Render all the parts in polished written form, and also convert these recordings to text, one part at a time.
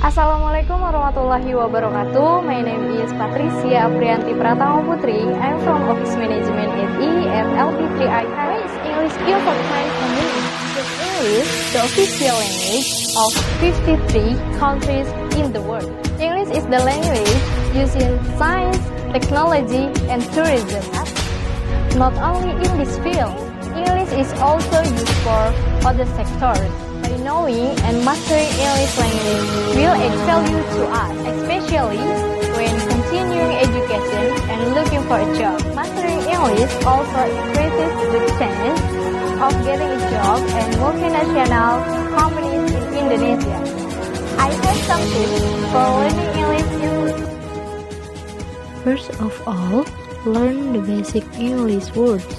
Assalamualaikum warahmatullahi wabarakatuh. My name is PATRISIA APRIANTI PRATAMA PUTRI. I'm from Office Management SE at LP3I. How is English important for me? Is English the official language of 53 countries in the world? English is the language used in science, technology, and tourism. Not only in this field, English is also used for other sectors. By knowing and mastering English language will add value to us, especially when continuing education and looking for a job. Mastering English also increases the chance of getting a job at multinational companies in Indonesia. I have some tips for learning English. First of all, learn the basic English words.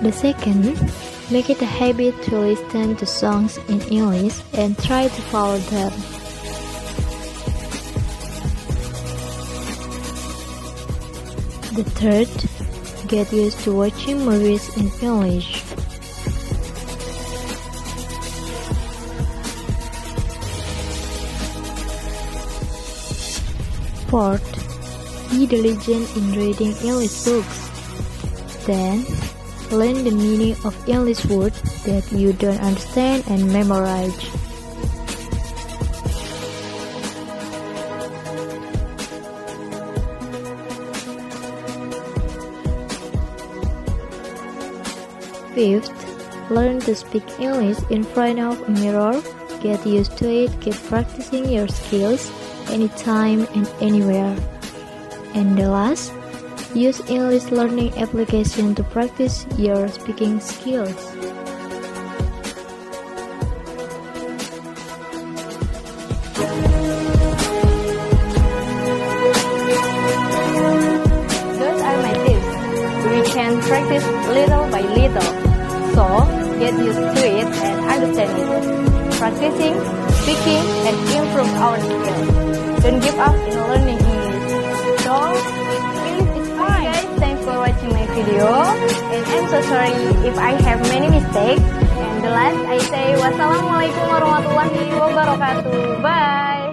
The second, make it a habit to listen to songs in English and try to follow them. The third, get used to watching movies in English. Fourth, be diligent in reading English books. Then, learn the meaning of English words that you don't understand and memorize. Fifth, learn to speak English in front of a mirror. Get used to it, keep practicing your skills anytime and anywhere. And the last, use English learning application to practice your speaking skills. Those are my tips. We can practice little by little, so get used to it and understand it. Practicing, speaking, and improve our skills. Don't give up in learning English. So, thanks for watching my video, and I'm so sorry if I have many mistakes. And the last I say wassalamualaikum warahmatullahi wabarakatuh. Bye.